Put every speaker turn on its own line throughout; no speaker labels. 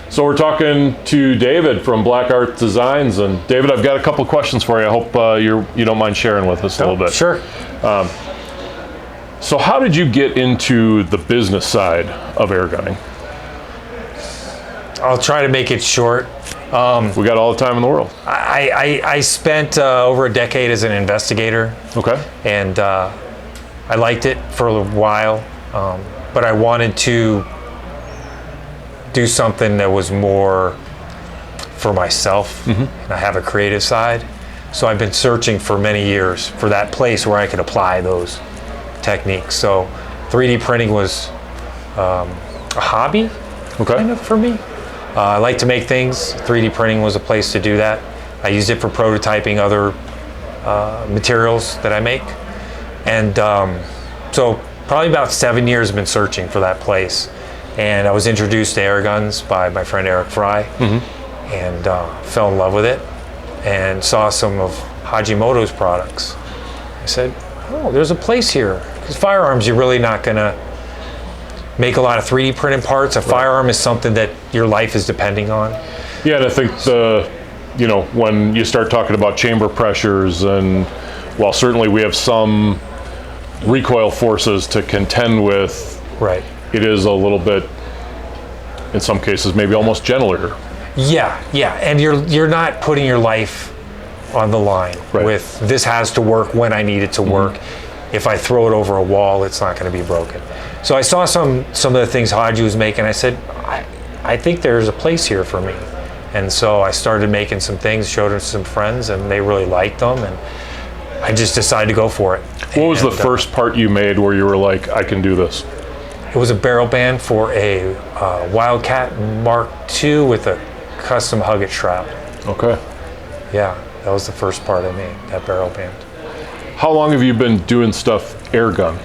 So we're talking to David from Blackarts Designs, and David, I've got a couple of questions for you. I hope you don't mind sharing with us a little bit.
Sure.
So how did you get into the business side of air gunning?
I'll try to make it short.
We got all the time in the world.
I spent over a decade as an investigator.
Okay.
And I liked it for a while, but I wanted to do something that was more for myself. And I have a creative side. So I've been searching for many years for that place where I could apply those techniques. So 3D printing was a hobby kind of for me. I like to make things. 3D printing was a place to do that. I used it for prototyping other materials that I make. And so probably about 7 years I've been searching for that place. And I was introduced to air guns by my friend Eric Fry, and fell in love with it and saw some of Hajimoto's products. I said, oh, there's a place here. Because firearms, you're really not gonna make a lot of 3D printed parts. A firearm is something that your life is depending on.
Yeah, and I think when you start talking about chamber pressures, and while certainly we have some recoil forces to contend with, it is a little bit, in some cases, maybe almost gentler.
Yeah, and you're not putting your life on the line with this has to work when I need it to work. If I throw it over a wall, it's not going to be broken. So I saw some of the things Haji was making. I said, I think there's a place here for me. And so I started making some things, showed them to some friends, and they really liked them. And I just decided to go for it.
What was the first part you made where you were like, I can do this?
It was a barrel band for a Wildcat Mark II with a custom Hugget shroud.
Okay.
Yeah, that was the first part I made, that barrel band.
How long have you been doing stuff air gun?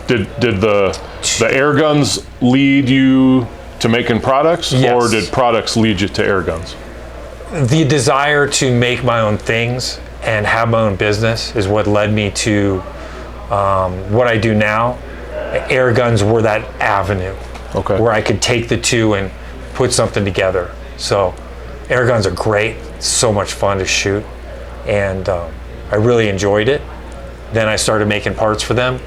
Did the air guns lead you to making products, or did products lead you to air guns?
The desire to make my own things and have my own business is what led me to what I do now. Air guns were that avenue where I could take the two and put something together. So air guns are great, so much fun to shoot, and I really enjoyed it. Then I started making parts for them,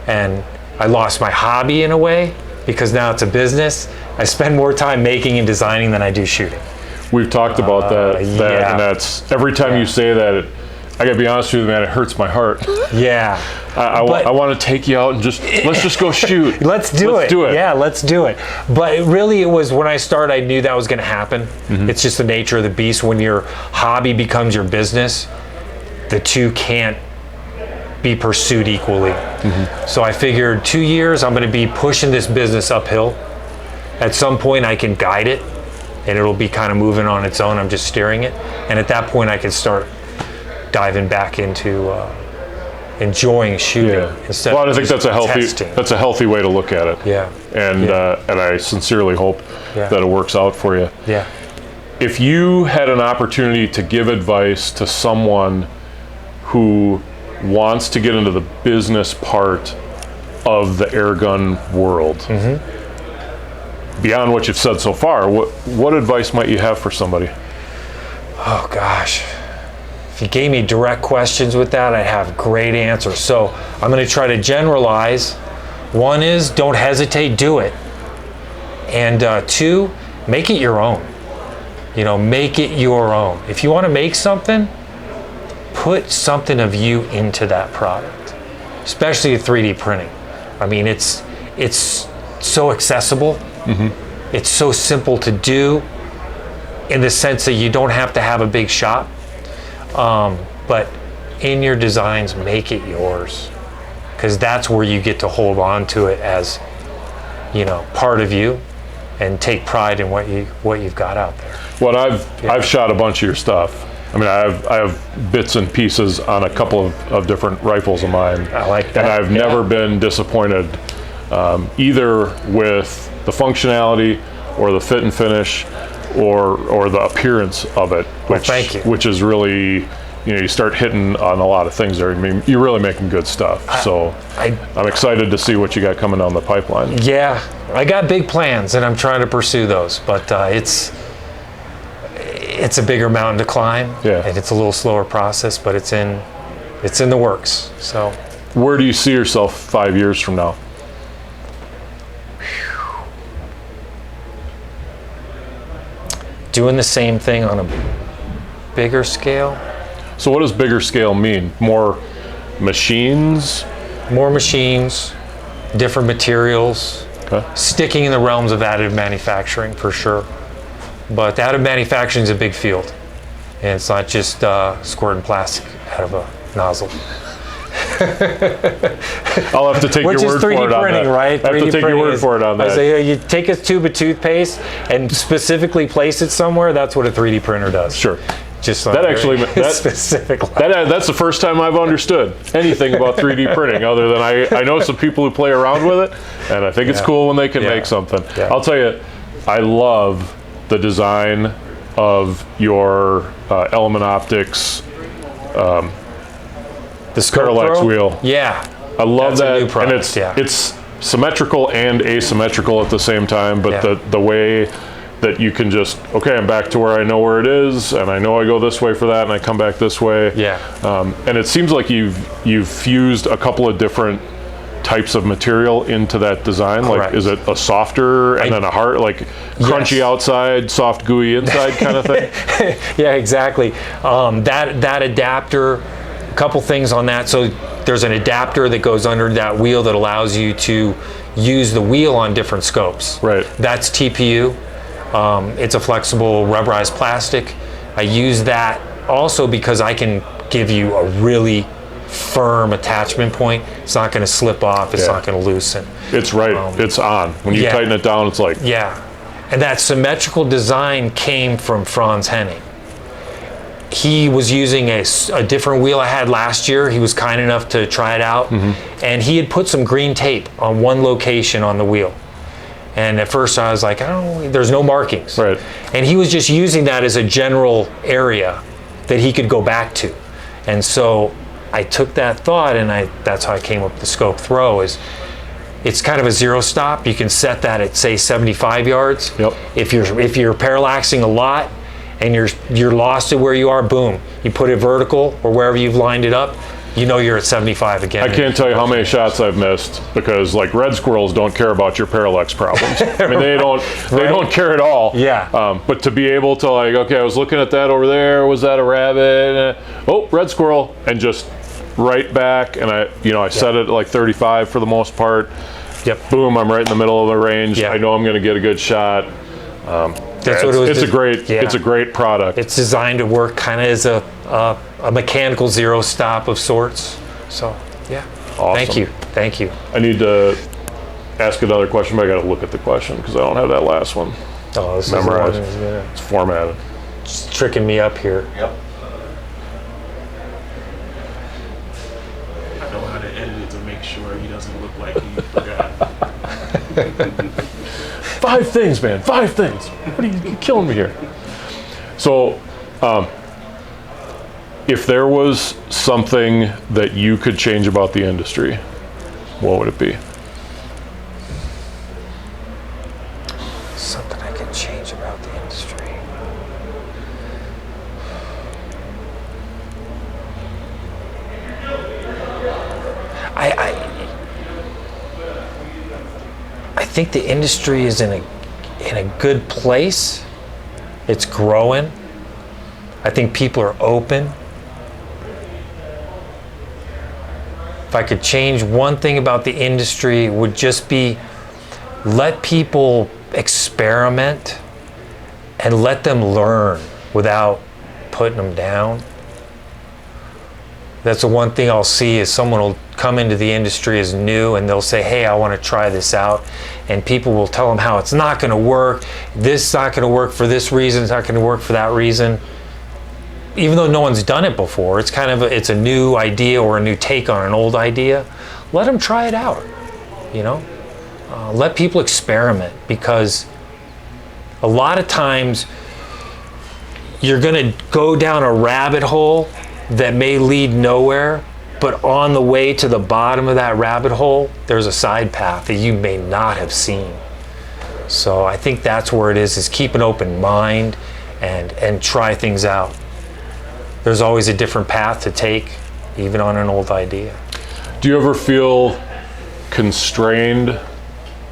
and I lost my hobby in a way because now it's a business. I spend more time making and designing than I do shooting.
We've talked about that, and that's every time you say that, I gotta be honest with you, man, it hurts my heart.
Yeah.
I want to take you out and let's just go shoot.
Let's do it. Yeah, let's do it. But it was when I started, I knew that was going to happen. It's just the nature of the beast. When your hobby becomes your business, the two can't be pursued equally. So I figured 2 years, I'm going to be pushing this business uphill. At some point, I can guide it, and it'll be kind of moving on its own. I'm just steering it. And at that point, I can start diving back into enjoying shooting instead.
Well, I think that's a healthy way to look at it.
Yeah.
And I sincerely hope that it works out for you.
Yeah.
If you had an opportunity to give advice to someone who wants to get into the business part of the air gun world, beyond what you've said so far, what advice might you have for somebody?
Oh gosh. If you gave me direct questions with that, I'd have great answers. So I'm going to try to generalize. One is, don't hesitate, do it. And two, make it your own. Make it your own. If you want to make something, put something of you into that product, especially 3D printing. I mean, it's so accessible. It's so simple to do in the sense that you don't have to have a big shop. But in your designs, make it yours, because that's where you get to hold on to it as, part of you, and take pride in what you've got out there.
Well, I've shot a bunch of your stuff. I mean, I have bits and pieces on a couple of different rifles of mine.
I like that.
And I've never been disappointed either with the functionality or the fit and finish or the appearance of it,
thank you.
which is really, you start hitting on a lot of things there. I mean, you're really making good stuff. So I'm excited to see what you got coming down the pipeline.
Yeah, I got big plans, and I'm trying to pursue those. But it's a bigger mountain to climb, and it's a little slower process. But it's in the works. So,
where do you see yourself 5 years from now?
Doing the same thing on a bigger scale.
So what does bigger scale mean? More machines?
More machines, different materials, sticking in the realms of additive manufacturing for sure. But additive manufacturing is a big field. And it's not just squirting plastic out of a nozzle.
I'll have to take your word for it on that.
Right?
I have to take your word for it on that.
I say, you take a tube of toothpaste and specifically place it somewhere, that's what a 3D printer does.
Sure.
Just
that actually,
specific.
That's the first time I've understood anything about 3D printing, other than I know some people who play around with it, and I think it's cool when they can make something. Yeah. I'll tell you, I love the design of your Element Optics
the
parallax wheel.
Yeah,
I love that,
a new product,
and it's symmetrical and asymmetrical at the same time. But the way that you can just, okay, I'm back to where I know where it is, and I know I go this way for that, and I come back this way.
Yeah.
And it seems like you've fused a couple of different types of material into that design.
Correct.
Like, is it a softer and then a hard, like crunchy outside, soft gooey inside kind of thing?
Yeah, exactly. That adapter, a couple things on that. So there's an adapter that goes under that wheel that allows you to use the wheel on different scopes.
Right.
That's TPU. It's a flexible rubberized plastic. I use that also because I can give you a really firm attachment point. It's not going to slip off. It's not going to loosen.
It's right. It's on. When you tighten it down, it's like...
Yeah. And that symmetrical design came from Franz Henning. He was using a different wheel I had last year. He was kind enough to try it out. Mm-hmm. And he had put some green tape on one location on the wheel. And at first I was like, there's no markings.
Right.
And he was just using that as a general area that he could go back to. And so I took that thought, and that's how I came up with the scope throw. It's kind of a zero stop. You can set that at, say, 75 yards.
Yep.
If you're parallaxing a lot and you're lost at where you are, boom, you put it vertical or wherever you've lined it up, you know you're at 75 again.
I can't tell you how many shots I've missed because, like, red squirrels don't care about your parallax problems. I mean, they don't care at all.
Yeah.
But to be able to, like, okay, I was looking at that over there. Was that a rabbit? Oh, red squirrel, and just right back. And I set it at like 35 for the most part.
Yep.
Boom, I'm right in the middle of the range.
Yep.
I know I'm going to get a good shot.
That's what it was.
It's a great product.
It's designed to work kind of as a mechanical zero stop of sorts. So yeah.
Awesome.
Thank you.
I need to ask another question, but I got to look at the question because I don't have that last one memorized. It's formatted.
Just tricking me up here.
Yep. I know how to edit it to make sure he doesn't look like he forgot.
5 things, man. 5 things. What are you killing me here? So, if there was something that you could change about the industry, what would it be?
Something I could change about the industry. I think the industry is in a good place. It's growing. I think people are open. If I could change one thing about the industry, it would just be let people experiment and let them learn without putting them down. That's the one thing I'll see is someone will come into the industry as new and they'll say, hey, I want to try this out. And people will tell them how it's not going to work. This is not going to work for this reason. It's not going to work for that reason. Even though no one's done it before, it's kind of it's a new idea or a new take on an old idea. Let them try it out, let people experiment, because a lot of times you're going to go down a rabbit hole that may lead nowhere, but on the way to the bottom of that rabbit hole, there's a side path that you may not have seen. So I think that's where it is keep an open mind and try things out. There's always a different path to take, even on an old idea.
Do you ever feel constrained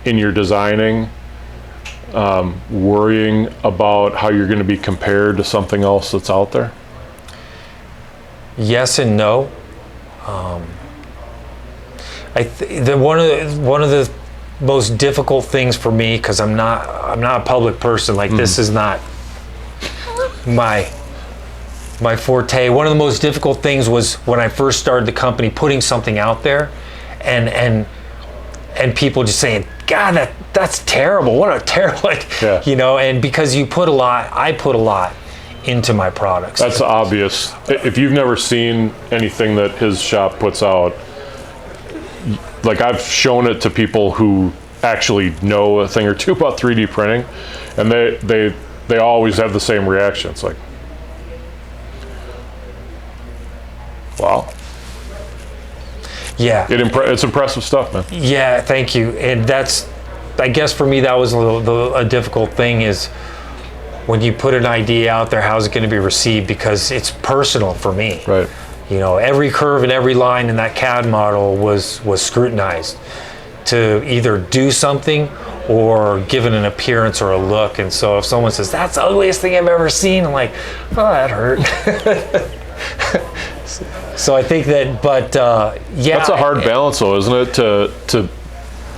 in your designing, worrying about how you're going to be compared to something else that's out there?
Yes and no. One of the most difficult things for me, because I'm not a public person. Like this is not my forte. One of the most difficult things was when I first started the company, putting something out there, and people just saying, "God, that's terrible. What a terrible," you know. And because I put a lot into my products.
That's obvious. If you've never seen anything that his shop puts out, like I've shown it to people who actually know a thing or two about 3D printing, and they always have the same reaction. It's like, wow.
Yeah.
It's impressive stuff, man.
Yeah, thank you. And that's, I guess for me, that was a difficult thing, is when you put an idea out there, how's it going to be received? Because it's personal for me.
Right.
You know, every curve and every line in that CAD model was scrutinized to either do something or give it an appearance or a look. And so if someone says, "That's the ugliest thing I've ever seen," I'm like, "Oh, that hurt." So I think that, but yeah.
That's a hard balance though, isn't it? To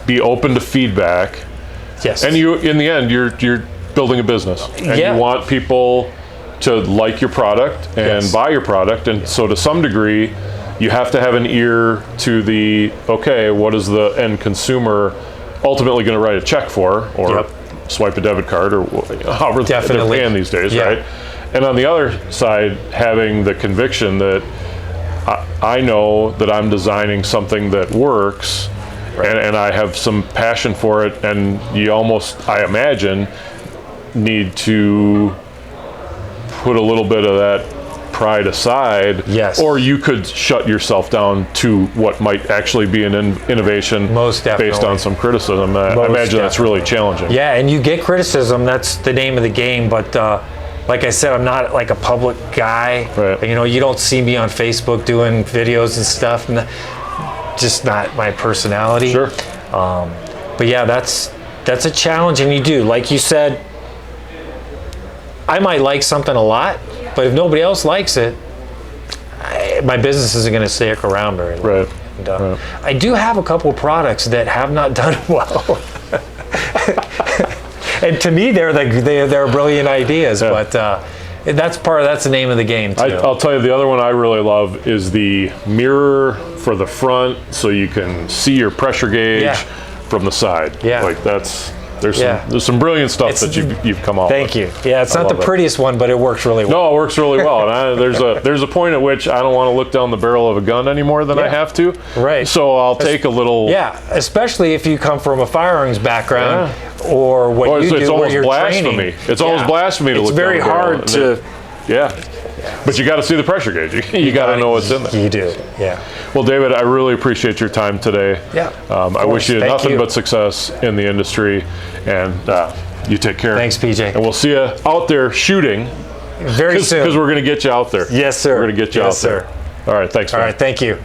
be open to feedback.
Yes.
And you, in the end, you're building a business. And you want people to like your product and buy your product. And so to some degree, you have to have an ear to the, okay, what is the end consumer ultimately going to write a check for, or swipe a debit card, or however they're paying these days, right? And on the other side, having the conviction that I know that I'm designing something that works, and I have some passion for it, and you almost, I imagine, need to put a little bit of that pride aside, or you could shut yourself down to what might actually be an innovation based on some criticism. I imagine that's really challenging.
Yeah, and you get criticism, that's the name of the game, but like I said, I'm not like a public guy.
Right.
You know, you don't see me on Facebook doing videos and stuff, and just not my personality.
Sure.
But yeah, that's a challenge, and you do, like you said, I might like something a lot, but if nobody else likes it, my business isn't going to stick around very long.
Right.
And, I do have a couple of products that have not done well. And to me, they're brilliant ideas, but that's the name of the game too.
I'll tell you, the other one I really love is the mirror for the front, so you can see your pressure gauge from the side.
Yeah.
Like there's some brilliant stuff that you've come up with.
Thank you. Yeah, it's not the prettiest one, but it works really well.
No, it works really well. And there's a point at which I don't want to look down the barrel of a gun any more than I have to.
Right.
So I'll take a little.
Yeah, especially if you come from a firearms background or what you do.
It's almost
where you're
blasphemy.
training.
It's almost blasphemy to look down the barrel.
It's very hard to.
Yeah. But you got to see the pressure gauge. You got to know what's in there.
You do, yeah.
Well, David, I really appreciate your time today.
Yeah.
I wish you nothing but success in the industry, and you take care.
Thanks, PJ.
And we'll see you out there shooting
very soon.
Because we're going to get you out there.
Yes, sir.
We're going to get you out there. All right, thanks, man.
All right, thank you.